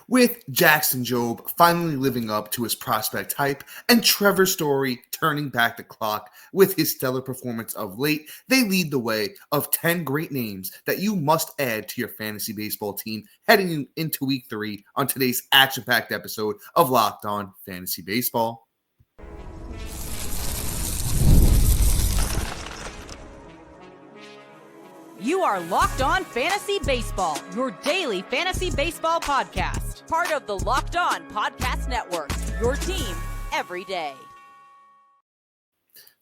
With Jackson Jobe finally living up to his prospect hype and Trevor Story turning back the clock with his stellar performance of late, they lead the way of 10 great names that you must add to your fantasy baseball team heading into week 3 on today's action-packed episode of Locked On Fantasy Baseball. You are Locked On Fantasy Baseball, your daily fantasy baseball podcast. Part of the Locked On Podcast Network, your team every day.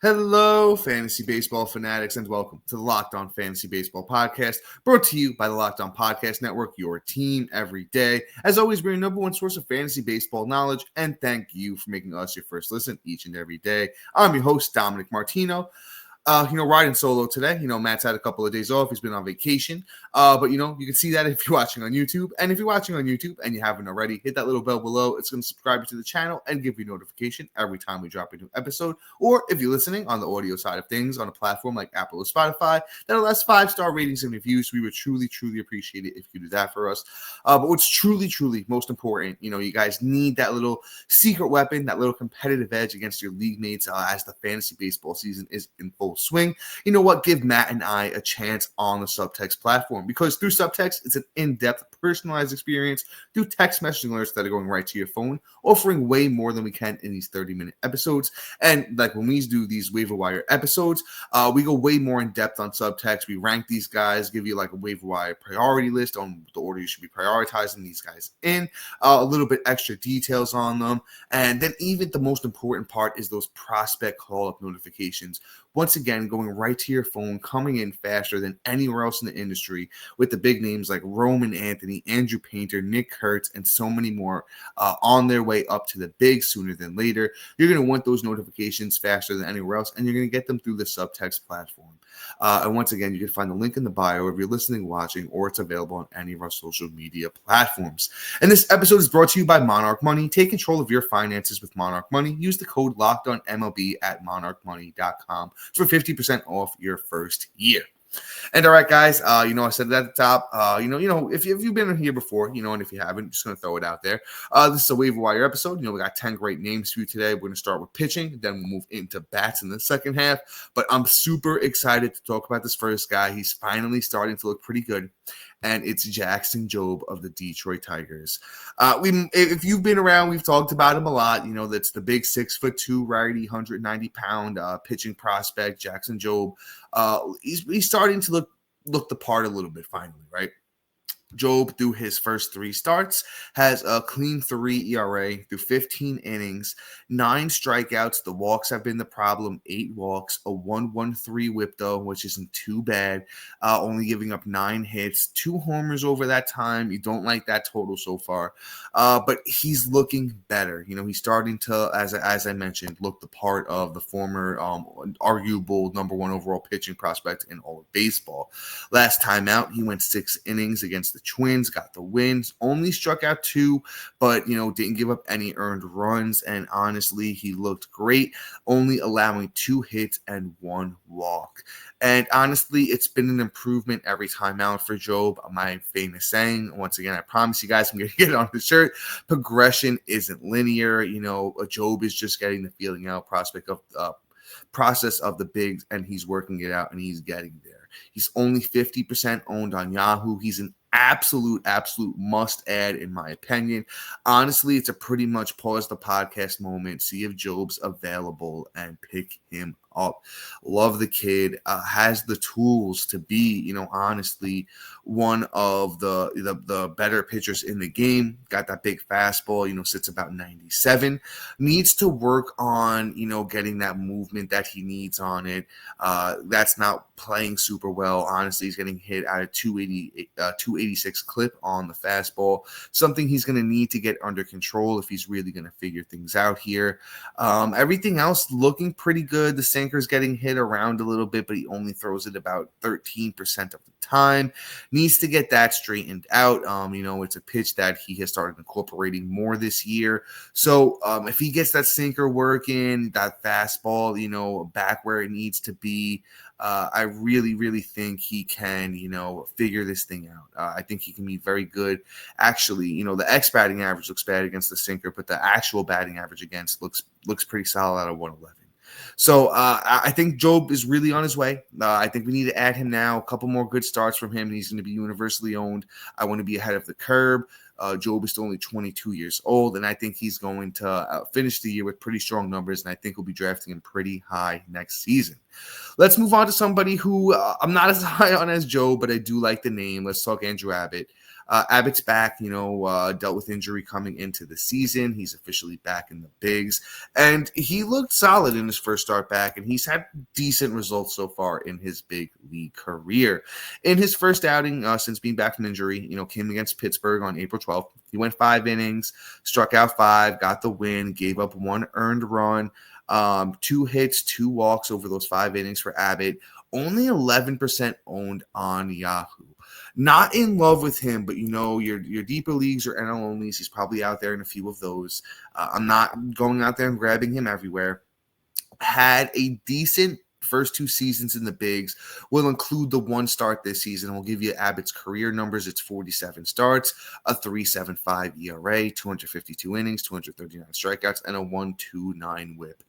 Hello, fantasy baseball fanatics, and welcome to the Locked On Fantasy Baseball podcast, brought to you by the Locked On Podcast Network, your team every day. As always, we're your number one source of fantasy baseball knowledge, and thank you for making us your first listen each and every day. I'm your host, Dominick Martino. Riding solo today. Matt's had a couple of days off. He's been on vacation. But you can see that if you're watching on YouTube. And if you're watching on YouTube and you haven't already, hit that little bell below. It's going to subscribe you to the channel and give you notification every time we drop a new episode. Or if you're listening on the audio side of things on a platform like Apple or Spotify that allows 5-star ratings and reviews, we would truly, truly appreciate it if you do that for us. But what's truly, truly most important, you guys need that little secret weapon, that little competitive edge against your league mates as the fantasy baseball season is in full swing. You know what? Give Matt and I a chance on the Subtext platform, because through Subtext, it's an in-depth, personalized experience through text messaging alerts that are going right to your phone, offering way more than we can in these 30-minute episodes. And like when we do these waiver wire episodes, we go way more in depth on Subtext. We rank these guys, give you like a waiver wire priority list on the order you should be prioritizing these guys in, a little bit extra details on them. And then even the most important part is those prospect call-up notifications. Once again, going right to your phone, coming in faster than anywhere else in the industry, with the big names like Roman Anthony, Andrew Painter, Nick Kurtz, and so many more on their way up to the big sooner than later. You're going to want those notifications faster than anywhere else, and you're going to get them through the Subtext platform. And once again, you can find the link in the bio if you're listening, watching, or it's available on any of our social media platforms. And this episode is brought to you by Monarch Money. Take control of your finances with Monarch Money. Use the code LOCKEDONMLB at monarchmoney.com for 50% off your first year. And all right, guys, I said it at the top, if you've been here before, and if you haven't, just going to throw it out there. This is a waiver wire episode. We got 10 great names for you today. We're going to start with pitching, then we'll move into bats in the second half. But I'm super excited to talk about this first guy. He's finally starting to look pretty good. And it's Jackson Jobe of the Detroit Tigers. If you've been around, we've talked about him a lot. That's the big 6'2" righty, 190-pound pitching prospect, Jackson Jobe. He's starting to look the part a little bit finally, right? Jobe, through his first 3 starts, has a clean 3 ERA through 15 innings, 9 strikeouts. The walks have been the problem, 8 walks, a 1.13 whip though, which isn't too bad. Only giving up 9 hits, 2 homers over that time. You don't like that total so far, but he's looking better. He's starting to, as I mentioned, look the part of the former arguable number 1 overall pitching prospect in all of baseball. Last time out, he went 6 innings against the Twins, got the wins, only struck out 2, but didn't give up any earned runs. And honestly, he looked great, only allowing 2 hits and 1 walk. And honestly, it's been an improvement every time out for Jobe. My famous saying, once again, I promise you guys, I'm going to get it on the shirt. Progression isn't linear. Jobe is just getting the feeling out prospect of process of the bigs, and he's working it out, and he's getting there. He's only 50% owned on Yahoo. He's an absolute must add, in my opinion. Honestly, it's a pretty much pause the podcast moment, see if Jobe's available, and pick him up. Love the kid, has the tools to be, honestly, one of the better pitchers in the game. Got that big fastball, sits about 97. Needs to work on, getting that movement that he needs on it. That's not playing super well. Honestly, he's getting hit at a 286 clip on the fastball. Something he's going to need to get under control if he's really going to figure things out here. Everything else looking pretty good. The same sinker's getting hit around a little bit, but he only throws it about 13% of the time. Needs to get that straightened out. It's a pitch that he has started incorporating more this year. So if he gets that sinker working, that fastball, back where it needs to be, I really, really think he can, figure this thing out. I think he can be very good. Actually, the X batting average looks bad against the sinker, but the actual batting average against looks pretty solid out of 111. So I think Jobe is really on his way. I think we need to add him now. A couple more good starts from him, and he's going to be universally owned. I want to be ahead of the curve. Jobe is still only 22 years old, and I think he's going to finish the year with pretty strong numbers, and I think we'll be drafting him pretty high next season. Let's move on to somebody who I'm not as high on as Joe, but I do like the name. Let's talk Andrew Abbott. Abbott's back, dealt with injury coming into the season. He's officially back in the bigs, and he looked solid in his first start back, and he's had decent results so far in his big league career. In his first outing since being back from injury, came against Pittsburgh on April 12th. He went 5 innings, struck out 5, got the win, gave up 1 earned run, 2 hits, 2 walks over those 5 innings for Abbott. Only 11% owned on Yahoo. Not in love with him, but your deeper leagues or NL onlys, he's probably out there in a few of those. I'm not going out there and grabbing him everywhere. Had a decent first 2 seasons in the bigs. We'll include the 1 start this season. We'll give you Abbott's career numbers. It's 47 starts, a 3.75 ERA, 252 innings, 239 strikeouts, and a 1.29 whip.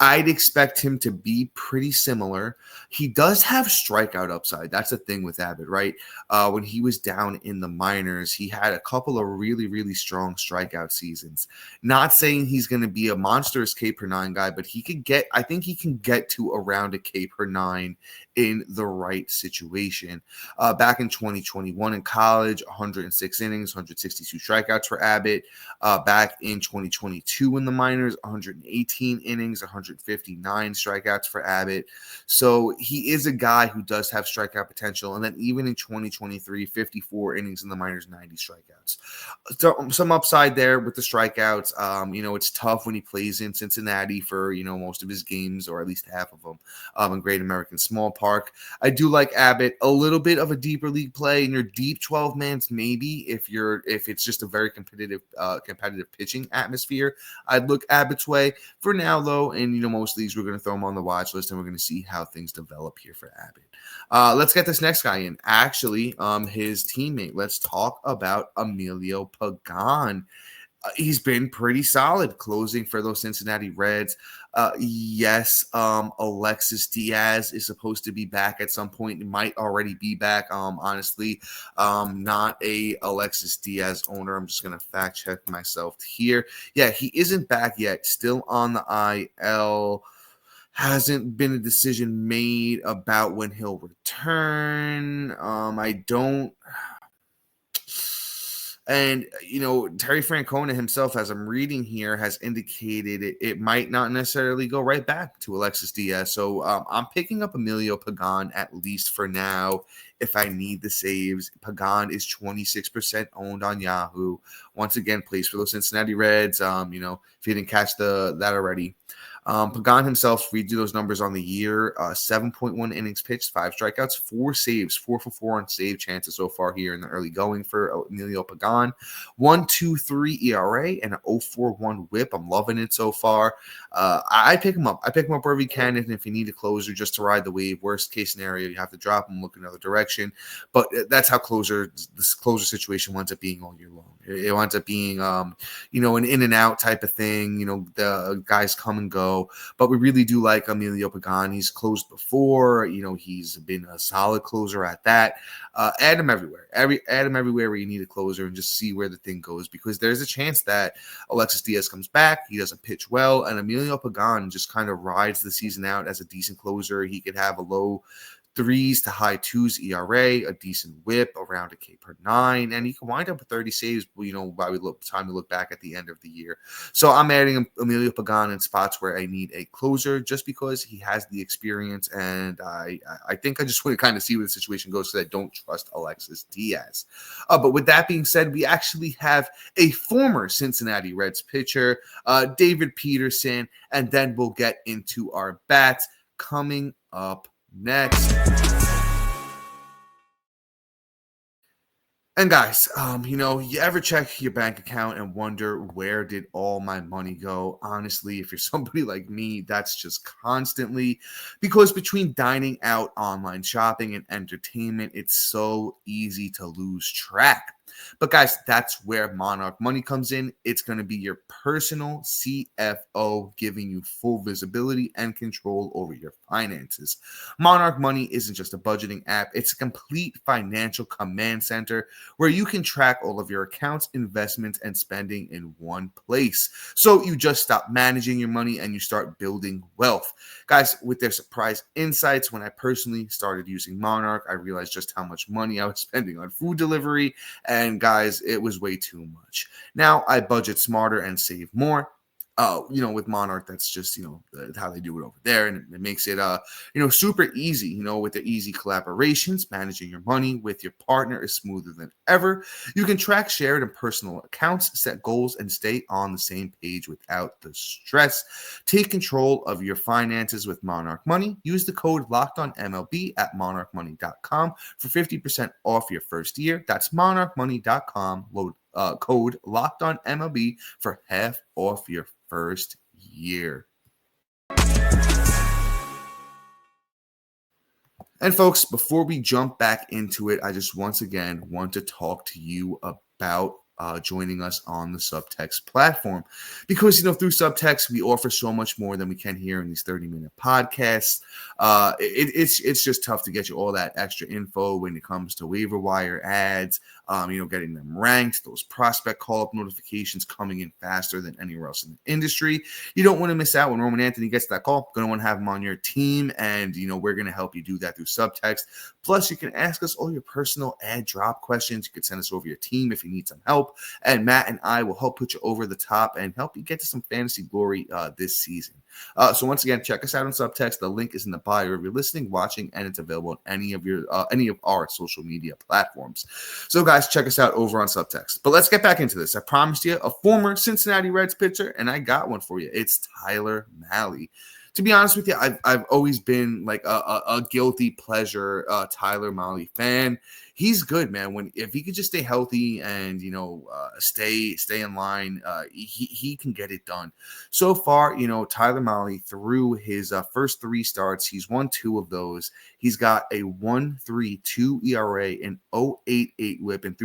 I'd expect him to be pretty similar. He does have strikeout upside. That's the thing with Abbott, right? When he was down in the minors, he had a couple of really, really strong strikeout seasons. Not saying he's going to be a monstrous K per 9 guy, but I think he can get to around a K per 9 in the right situation. Back in 2021 in college, 106 innings, 162 strikeouts for Abbott. Back in 2022 in the minors, 118 innings, 159 strikeouts for Abbott. So he is a guy who does have strikeout potential. And then even in 2023, 54 innings in the minors, 90 strikeouts. So some upside there with the strikeouts. It's tough when he plays in Cincinnati for, most of his games, or at least half of them, in Great American Small Park. I do like Abbott. A little bit of a deeper league play in your deep 12-mans, maybe if it's just a very competitive pitching atmosphere. I'd look Abbott's way. For now, though, in most leagues, we're going to throw him on the watch list, and we're going to see how things develop here for Abbott. Let's get this next guy in. Actually, his teammate. Let's talk about Emilio Pagan. He's been pretty solid closing for those Cincinnati Reds. Yes, Alexis Diaz is supposed to be back at some point. He might already be back. Honestly, not a Alexis Diaz owner. I'm just going to fact check myself here. Yeah, he isn't back yet. Still on the IL. Hasn't been a decision made about when he'll return. And, Terry Francona himself, as I'm reading here, has indicated it might not necessarily go right back to Alexis Diaz. So I'm picking up Emilio Pagan, at least for now, if I need the saves. Pagan is 26% owned on Yahoo. Once again, plays for those Cincinnati Reds. If you didn't catch that already. Pagan himself, read you those numbers on the year, 7.1 innings pitched, 5 strikeouts, 4 saves, 4 for 4 on save chances so far here in the early going for Emilio Pagan. 1.23 ERA and an 0.41 whip. I'm loving it so far. I pick him up. I pick him up wherever you can, and if you need a closer just to ride the wave, worst case scenario, you have to drop him, look another direction. But that's how this closer situation winds up being all year long. It winds up being, an in and out type of thing. The guys come and go. But we really do like Emilio Pagan. He's closed before. He's been a solid closer at that. Add him everywhere. Add him everywhere where you need a closer, and just see where the thing goes, because there's a chance that Alexis Diaz comes back. He doesn't pitch well, and Emilio Pagan just kind of rides the season out as a decent closer. He could have a low 3s to high 2s ERA, a decent whip around a K per 9, and he can wind up with 30 saves, by the time we look back at the end of the year. So I'm adding Emilio Pagan in spots where I need a closer, just because he has the experience, and I think I just want to kind of see where the situation goes, so that I don't trust Alexis Diaz. But with that being said, we actually have a former Cincinnati Reds pitcher, David Peterson, and then we'll get into our bats. coming up next. And guys, you ever check your bank account and wonder, where did all my money go? Honestly, if you're somebody like me, that's just constantly, because between dining out, online shopping, and entertainment, it's so easy to lose track. But guys, that's where Monarch Money comes in. It's going to be your personal CFO, giving you full visibility and control over your finances. Monarch Money isn't just a budgeting app. It's a complete financial command center where you can track all of your accounts, investments, and spending in one place. So you just stop managing your money and you start building wealth. Guys, with their surprise insights, when I personally started using Monarch, I realized just how much money I was spending on food delivery. And guys, it was way too much. Now I budget smarter and save more. With Monarch, that's just, how they do it over there. And it makes it, super easy, with the easy collaborations. Managing your money with your partner is smoother than ever. You can track shared and personal accounts, set goals, and stay on the same page without the stress. Take control of your finances with Monarch Money. Use the code LOCKEDONMLB at monarchmoney.com for 50% off your first year. That's monarchmoney.com. Code LOCKEDONMLB for half off your first year. And folks, before we jump back into it, I just once again want to talk to you about joining us on the Subtext platform, because through Subtext we offer so much more than we can here in these 30-minute podcasts. It's just tough to get you all that extra info when it comes to waiver wire ads, getting them ranked, those prospect call-up notifications coming in faster than anywhere else in the industry. You don't want to miss out when Roman Anthony gets that call. Going to want to have him on your team, and we're going to help you do that through Subtext. Plus, you can ask us all your personal ad drop questions. You can send us over your team if you need some help. And Matt and I will help put you over the top and help you get to some fantasy glory this season. So once again, check us out on Subtext. The link is in the bio if you're listening, watching, and it's available on any of our social media platforms. So guys, check us out over on Subtext. But let's get back into this. I promised you a former Cincinnati Reds pitcher, and I got one for you. It's Tyler Mahle. To be honest with you, I've always been like a guilty pleasure Tyler Mahle fan. He's good, man. If he could just stay healthy and stay in line, he can get it done. So far, Tyler Mahle, through his first 3 starts, he's won 2 of those. He's got a 1.32 ERA and 0.88 WHIP, and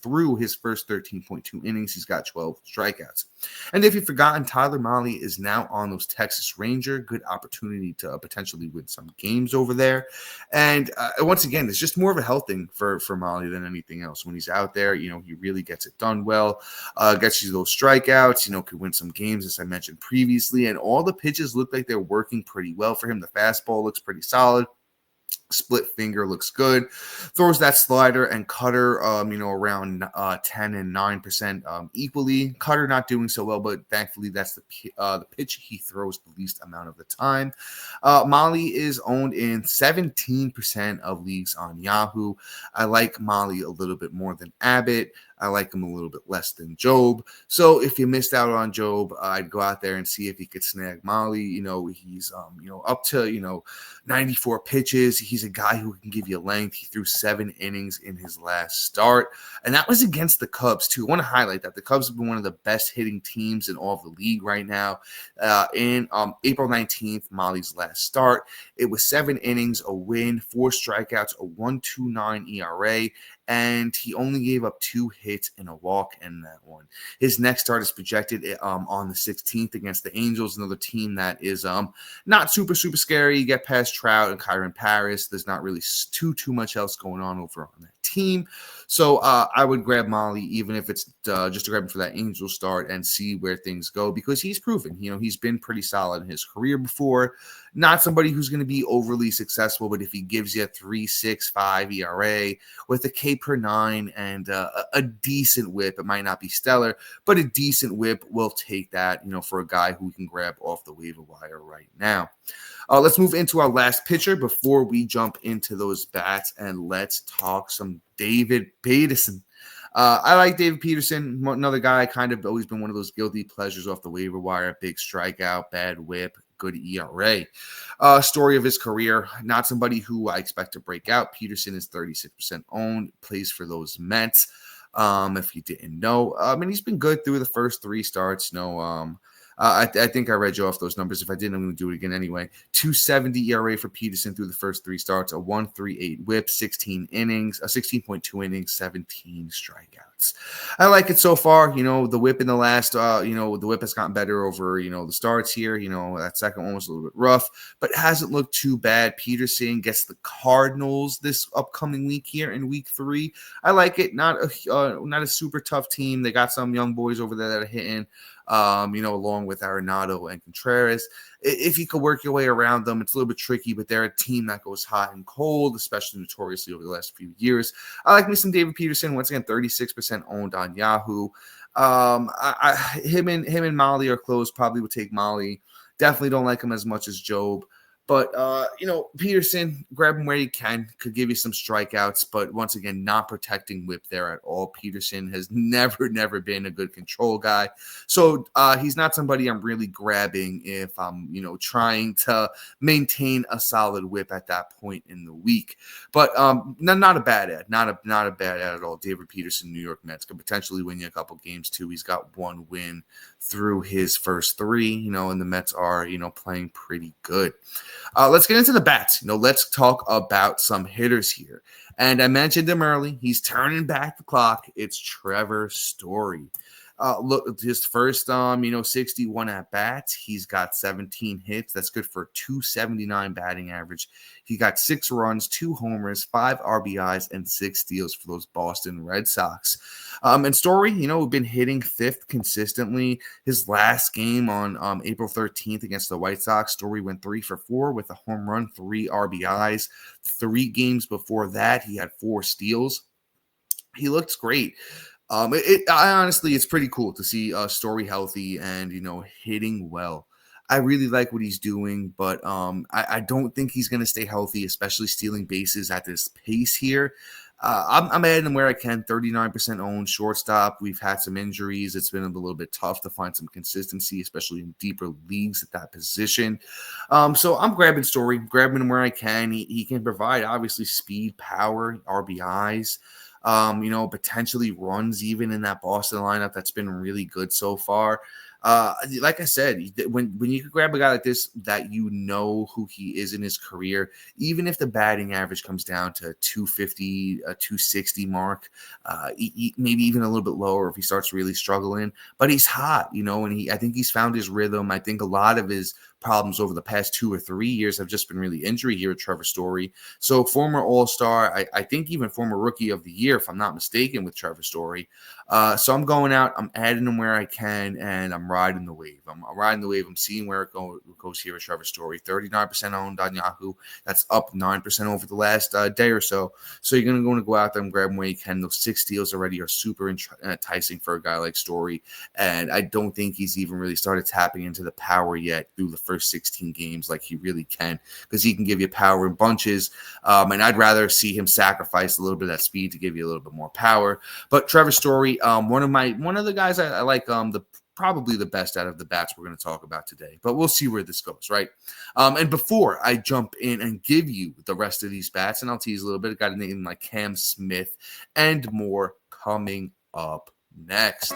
through his first 13.2 innings, he's got 12 strikeouts. And if you've forgotten, Tyler Mahle is now on those Texas Rangers. Good opportunity to potentially win some games over there. And once again, it's just more of a health thing for Mahle than anything else. When he's out there, he really gets it done well, gets you those strikeouts, could win some games, as I mentioned previously. And all the pitches look like they're working pretty well for him. The fastball looks pretty solid. Split finger looks good. Throws that slider and cutter, around 10 and 9% equally. Cutter not doing so well, but thankfully that's the pitch he throws the least amount of the time. Mahle is owned in 17% of leagues on Yahoo. I like Mahle a little bit more than Abbott. I like him a little bit less than Jobe. So if you missed out on Jobe, I'd go out there and see if you could snag Mahle. He's up to 94 pitches. He's a guy who can give you length. He threw 7 innings in his last start, and that was against the Cubs too. I want to highlight that the Cubs have been one of the best hitting teams in all of the league right now. In April 19th, Mahle's last start, it was 7 innings, a win, 4 strikeouts, a 1.29 ERA. And he only gave up 2 hits and a walk in that one. His next start is projected on the 16th against the Angels, another team that is not super scary. You get past Trout and Kyron Paris. There's not really too much else going on over on that team. So I would grab Mahle, even if it's just to grab him for that Angel start and see where things go, because he's proven, he's been pretty solid in his career before. Not somebody who's going to be overly successful, but if he gives you a 3.65 ERA with a K per 9 and a decent whip, it might not be stellar, but a decent whip, we'll take that, for a guy who we can grab off the waiver wire right now. Let's move into our last pitcher before we jump into those bats, and let's talk some David Peterson. I like David Peterson, another guy kind of always been one of those guilty pleasures off the waiver wire. Big strikeout, bad whip, good ERA. Story of his career, not somebody who I expect to break out. Peterson is 36% owned, plays for those Mets. If you didn't know, and he's been good through the first 3 starts. I think I read you off those numbers. If I didn't, I'm going to do it again anyway. 2.70 ERA for Peterson through the first 3 starts, a 1.38 WHIP, 16 innings, a 16.2 innings, 17 strikeouts. I like it so far. The WHIP in the last, the WHIP has gotten better over, the starts here. That second one was a little bit rough, but hasn't looked too bad. Peterson gets the Cardinals this upcoming week here in week 3. I like it. Not a super tough team. They got some young boys over there that are hitting. Along with Arenado and Contreras. If you could work your way around them, it's a little bit tricky, but they're a team that goes hot and cold, especially notoriously over the last few years. I like me some David Peterson. Once again, 36% owned on Yahoo. Him and Molly are close. Probably would take Molly. Definitely don't like him as much as Jobe. But, Peterson, grab him where you can. Could give you some strikeouts, but once again, not protecting whip there at all. Peterson has never been a good control guy. So he's not somebody I'm really grabbing if I'm, trying to maintain a solid whip at that point in the week. But not a bad ad. Not a bad ad at all. David Peterson, New York Mets, could potentially win you a couple games too. He's got 1 win through his first 3, and the Mets are, playing pretty good. Let's get into the bats. Let's talk about some hitters here. And I mentioned him early. He's turning back the clock. It's Trevor Story. Look, his first, 61 at bats. He's got 17 hits. That's good for 279 batting average. He got 6 runs, 2 homers, 5 RBIs, and 6 steals for those Boston Red Sox. And Story, been hitting 5th consistently. His last game on April 13th against the White Sox, Story went 3 for 4 with a home run, 3 RBIs. 3 games before that, he had 4 steals. He looks great. Honestly, it's pretty cool to see Story healthy and, hitting well. I really like what he's doing, but I don't think he's going to stay healthy, especially stealing bases at this pace here. I'm adding him where I can. 39% owned shortstop. We've had some injuries. It's been a little bit tough to find some consistency, especially in deeper leagues at that position. So I'm grabbing Story, grabbing him where I can. He can provide, obviously, speed, power, RBIs. Potentially runs even in that Boston lineup that's been really good so far. Like I said, when you could grab a guy like this that who he is in his career, even if the batting average comes down to 250, 260 mark, maybe even a little bit lower if he starts really struggling, but he's hot, and I think he's found his rhythm. I think a lot of his problems over the past 2 or 3 years have just been really injury here at Trevor Story. So former All-Star, I think even former Rookie of the Year, if I'm not mistaken, with Trevor Story. So I'm going out, I'm adding him where I can, and I'm riding the wave. I'm riding the wave. I'm seeing where it goes here with Trevor Story. 39% owned on Yahoo. That's up 9% over the last day or so. So you're going to go out there and grab him where you can. Those 6 steals already are super enticing for a guy like Story, and I don't think he's even really started tapping into the power yet through the first 16 games like he really can, because he can give you power in bunches, and I'd rather see him sacrifice a little bit of that speed to give you a little bit more power. But Trevor Story, one of the guys I like, probably the best out of the bats we're going to talk about today, but we'll see where this goes, right? And before I jump in and give you the rest of these bats, and I'll tease a little bit, I got a name like Cam Smith and more coming up next.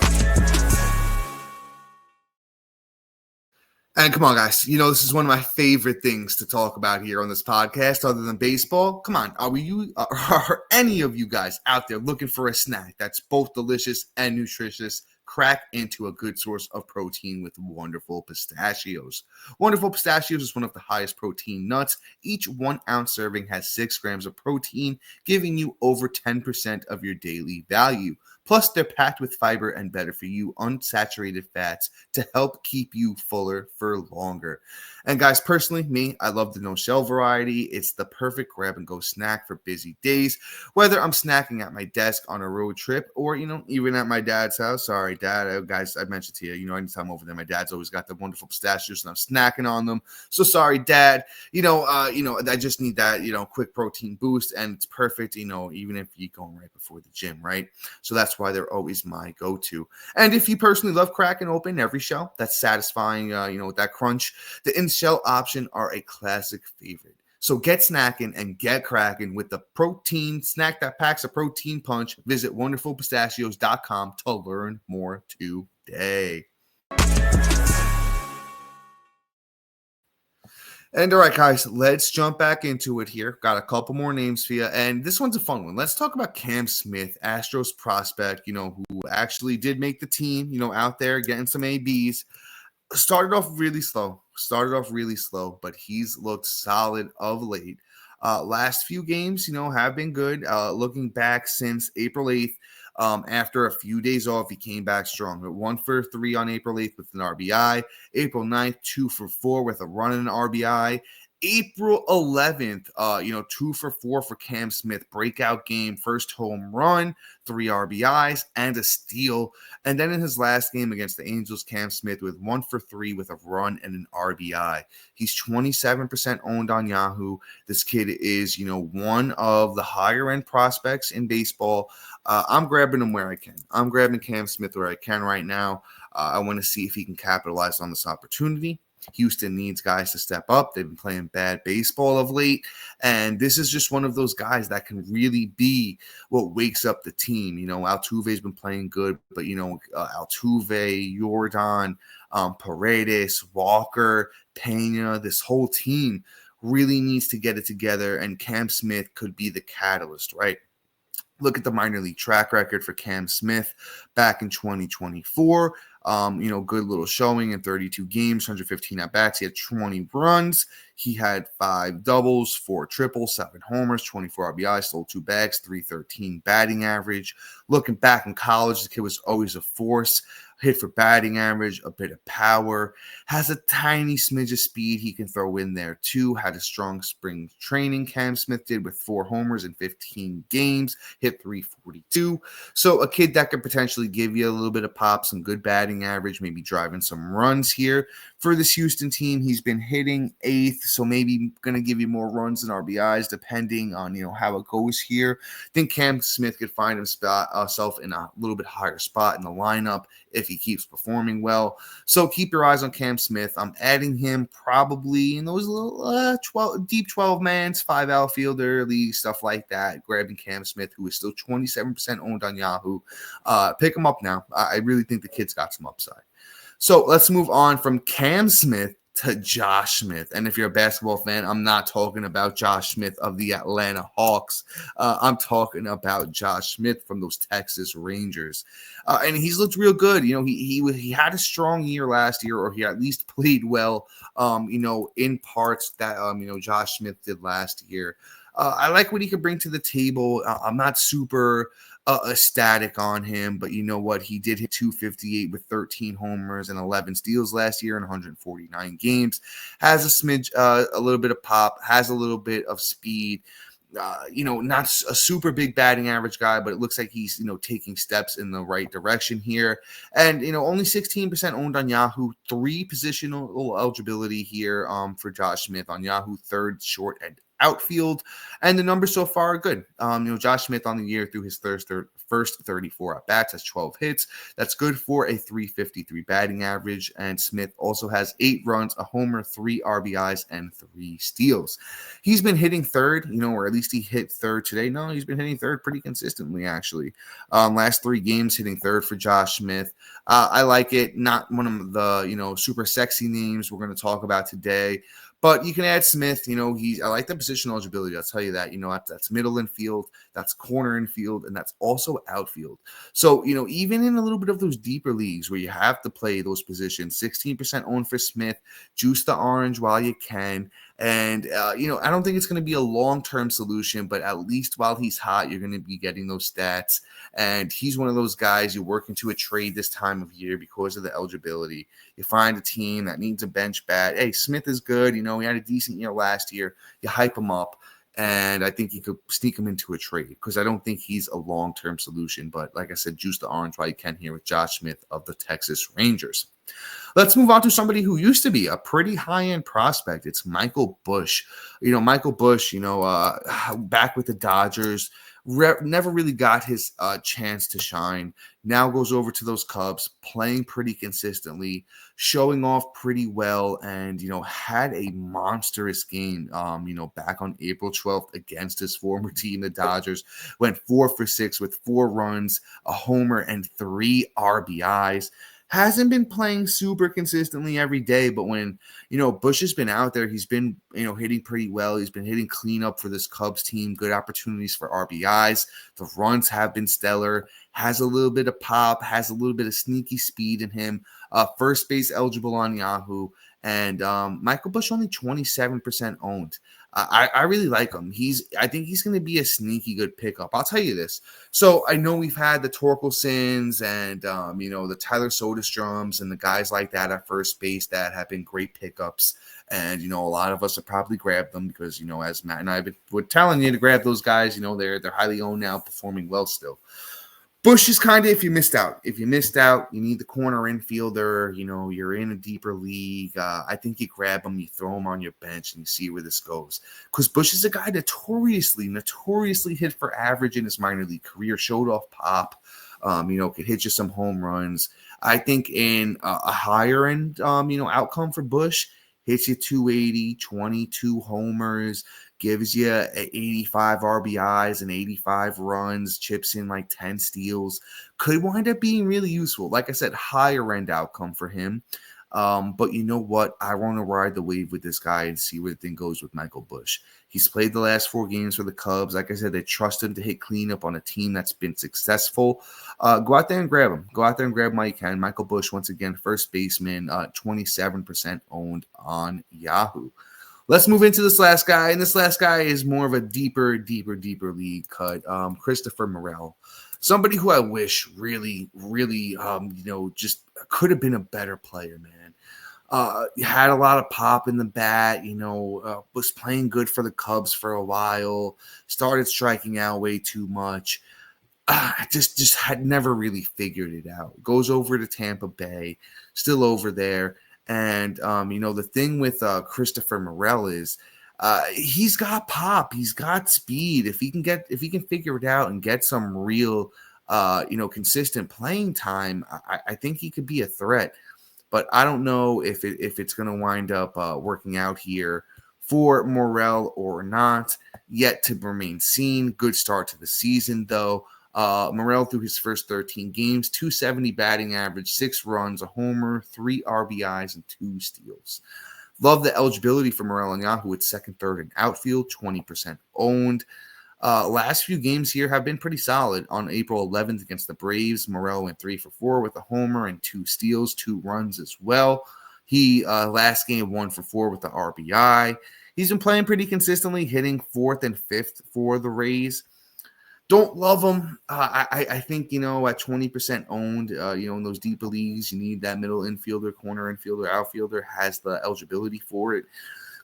And come on, guys, this is one of my favorite things to talk about here on this podcast other than baseball. Come on, are any of you guys out there looking for a snack that's both delicious and nutritious? Crack into a good source of protein with Wonderful Pistachios. Wonderful Pistachios is one of the highest protein nuts. Each 1 ounce serving has 6 grams of protein, giving you over 10% of your daily value. Plus, they're packed with fiber and better-for-you unsaturated fats to help keep you fuller for longer. And guys, personally, I love the no-shell variety. It's the perfect grab-and-go snack for busy days, whether I'm snacking at my desk on a road trip or, even at my dad's house. Sorry, Dad. Guys, I mentioned to you, anytime I'm over there, my dad's always got the Wonderful Pistachios, and I'm snacking on them. So sorry, Dad. I just need that, quick protein boost, and it's perfect, even if you're going right before the gym, right? So that's why they're always my go-to. And if you personally love cracking open every shell, that's satisfying, with that crunch, the in-shell option are a classic favorite. So get snacking and get cracking with the protein snack that packs a protein punch. Visit wonderfulpistachios.com to learn more today. And all right, guys, let's jump back into it here. Got a couple more names for you, and this one's a fun one. Let's talk about Cam Smith, Astros prospect, who actually did make the team, out there getting some ABs. Started off really slow, but he's looked solid of late. Last few games, have been good. Looking back since April 8th, after a few days off, he came back strong. 1 for 3 on April 8th with an RBI. April 9th, 2 for 4 with a run and an RBI. April 11th, 2 for 4 for Cam Smith. Breakout game, first home run, 3 RBIs, and a steal. And then in his last game against the Angels, Cam Smith with 1 for 3 with a run and an RBI. He's 27% owned on Yahoo. This kid is, one of the higher-end prospects in baseball. I'm grabbing him where I can. I'm grabbing Cam Smith where I can right now. I want to see if he can capitalize on this opportunity. Houston needs guys to step up. They've been playing bad baseball of late, and this is just one of those guys that can really be what wakes up the team. Altuve's been playing good, but Altuve, Jordan, Paredes, Walker, Pena, this whole team really needs to get it together, and Cam Smith could be the catalyst, right? Look at the minor league track record for Cam Smith back in 2024. Good little showing in 32 games, 115 at-bats. He had 20 runs. He had 5 doubles, 4 triples, 7 homers, 24 RBIs, stole 2 bags, 313 batting average. Looking back in college, the kid was always a force. Hit for batting average, a bit of power, has a tiny smidge of speed he can throw in there too. Had a strong spring training, Cam Smith did, with 4 homers in 15 games, hit 342. So a kid that could potentially give you a little bit of pop, some good batting average, maybe driving some runs here. For this Houston team, he's been hitting 8th, so maybe going to give you more runs than RBIs depending on, how it goes here. I think Cam Smith could find himself in a little bit higher spot in the lineup if he keeps performing well. So keep your eyes on Cam Smith. I'm adding him probably in those little 12 mans, 5 outfielder league, stuff like that. Grabbing Cam Smith, who is still 27% owned on Yahoo. Pick him up now. I really think the kid's got some upside. So let's move on from Cam Smith to Josh Smith. And if you're a basketball fan, I'm not talking about Josh Smith of the Atlanta Hawks. I'm talking about Josh Smith from those Texas Rangers. And he's looked real good. He had a strong year last year, or he at least played well, in parts that, Josh Smith did last year. I like what he could bring to the table. I'm not super ecstatic on him, but you know what? He did hit 258 with 13 homers and 11 steals last year in 149 games. Has a smidge, a little bit of pop, has a little bit of speed. Not a super big batting average guy, but it looks like he's, taking steps in the right direction here. And, only 16% owned on Yahoo, 3 positional eligibility here for Josh Smith on Yahoo, 3rd, short, and outfield, and the numbers so far are good. Josh Smith on the year through his first 34 at bats has 12 hits. That's good for a 353 batting average. And Smith also has 8 runs, a homer, 3 RBIs, and 3 steals. He's been hitting third, or at least he hit third today. No, he's been hitting third pretty consistently, actually. Last 3 games hitting third for Josh Smith. I like it. Not one of the, super sexy names we're going to talk about today. But you can add Smith. I like the position eligibility. I'll tell you that. That's middle infield, that's corner infield, and that's also outfield. So, even in a little bit of those deeper leagues where you have to play those positions, 16% owned for Smith, juice the orange while you can. And, I don't think it's going to be a long-term solution, but at least while he's hot, you're going to be getting those stats. And he's one of those guys you work into a trade this time of year because of the eligibility. You find a team that needs a bench bat. Hey, Smith is good. He had a decent year last year. You hype him up. And I think you could sneak him into a trade because I don't think he's a long-term solution. But like I said, juice the orange while you can here with Josh Smith of the Texas Rangers. Let's move on to somebody who used to be a pretty high-end prospect. It's Michael Busch. Michael Busch, back with the Dodgers, never really got his chance to shine. Now goes over to those Cubs, playing pretty consistently, showing off pretty well, and had a monstrous game. Back on April 12th against his former team, the Dodgers, went 4 for 6 with 4 runs, a homer, and 3 RBIs. Hasn't been playing super consistently every day, but when, Busch has been out there, he's been, hitting pretty well. He's been hitting cleanup for this Cubs team, good opportunities for RBIs. The runs have been stellar, has a little bit of pop, has a little bit of sneaky speed in him. First base eligible on Yahoo, and Michael Busch only 27% owned. I really like him. I think he's going to be a sneaky good pickup. I'll tell you this. So I know we've had the Torkelsons and the Tyler Soderstroms and the guys like that at first base that have been great pickups. And a lot of us have probably grabbed them because as Matt and I were telling you to grab those guys. They're highly owned now, performing well still. Busch is kind of if you missed out. If you missed out, you need the corner infielder. You're in a deeper league. I think you grab him, you throw him on your bench, and you see where this goes. Because Busch is a guy notoriously hit for average in his minor league career, showed off pop, could hit you some home runs. I think in a higher end, outcome for Busch, hits you 280, 22 homers, gives you 85 RBIs and 85 runs, chips in like 10 steals, could wind up being really useful. Like I said, higher end outcome for him. But you know what? I want to ride the wave with this guy and see where the thing goes with Michael Busch. He's played the last 4 games for the Cubs. Like I said, they trust him to hit cleanup on a team that's been successful. Go out there and grab him. Go out there and grab him while you can. Michael Busch, once again, first baseman, 27% owned on Yahoo. Let's move into this last guy, and this last guy is more of a deeper league cut. Christopher Morel, somebody who I wish really, just could have been a better player, man. Had a lot of pop in the bat, was playing good for the Cubs for a while, started striking out way too much. Just had never really figured it out. Goes over to Tampa Bay, still over there. And, the thing with Christopher Morel is he's got pop. He's got speed. If he can figure it out and get some real, consistent playing time, I think he could be a threat. But I don't know if it's going to wind up working out here for Morel or not. Yet to remain seen. Good start to the season, though. Morel through his first 13 games, 270 batting average, 6 runs, a homer, 3 RBIs, and 2 steals. Love the eligibility for Morel on Yahoo at second, third, and outfield, 20% owned. Last few games here have been pretty solid. On April 11th against the Braves, Morel went 3 for 4 with a homer and 2 steals, 2 runs as well. He last game 1 for 4 with the RBI. He's been playing pretty consistently, hitting 4th and 5th for the Rays. Don't love him. I think, at 20% owned, in those deeper leagues, you need that middle infielder, corner infielder, outfielder, has the eligibility for it.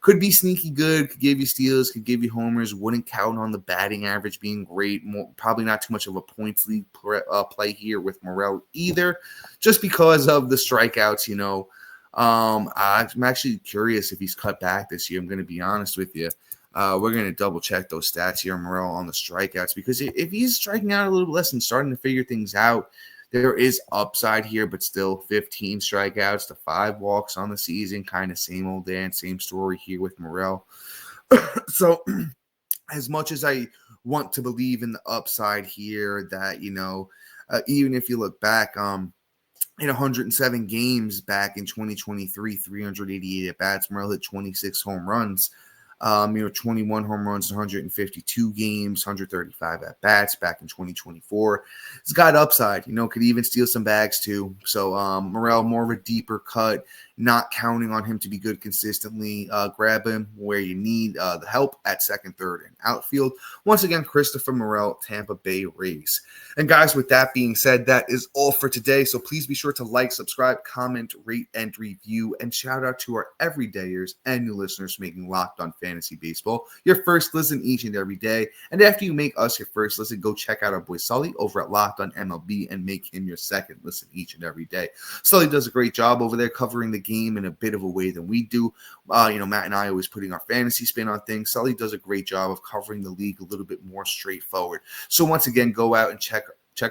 Could be sneaky good, could give you steals, could give you homers, wouldn't count on the batting average being great. Probably not too much of a points league play here with Morel either, just because of the strikeouts, I'm actually curious if he's cut back this year. I'm going to be honest with you. We're going to double check those stats here, Morel, on the strikeouts, because if he's striking out a little less and starting to figure things out, there is upside here, but still 15 strikeouts to 5 walks on the season. Kind of same old dance, same story here with Morel. So as much as I want to believe in the upside here that, even if you look back, in 107 games back in 2023, 388 at-bats, Morel hit 26 home runs. 21 home runs in 152 games, 135 at-bats back in 2024. It's got upside, could even steal some bags too. So Morel, more of a deeper cut, not counting on him to be good consistently. Grab him where you need the help at second, third, and outfield. Once again, Christopher Morel, Tampa Bay Rays. And guys, with that being said, that is all for today. So please be sure to like, subscribe, comment, rate, and review. And shout out to our everydayers and new listeners making Locked On Fantasy Fantasy Baseball, your first listen each and every day. And after you make us your first listen, go check out our boy Sully over at Locked on MLB and make him your second listen each and every day. Sully does a great job over there covering the game in a bit of a way than we do. Matt and I always putting our fantasy spin on things. Sully does a great job of covering the league a little bit more straightforward. So once again, go out and check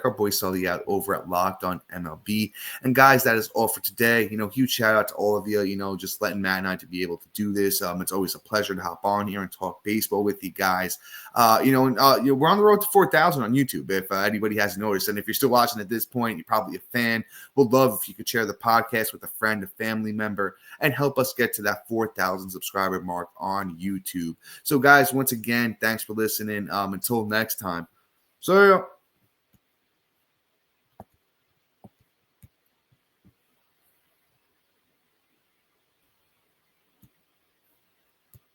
our boy Sully out over at Locked on MLB. And guys, that is all for today. Huge shout out to all of you, just letting Matt and I to be able to do this. It's always a pleasure to hop on here and talk baseball with you guys. We're on the road to 4,000 on YouTube, if anybody hasn't noticed. And if you're still watching at this point, you're probably a fan. We'd love if you could share the podcast with a friend, a family member, and help us get to that 4,000 subscriber mark on YouTube. So guys, once again, thanks for listening. Until next time. See ya.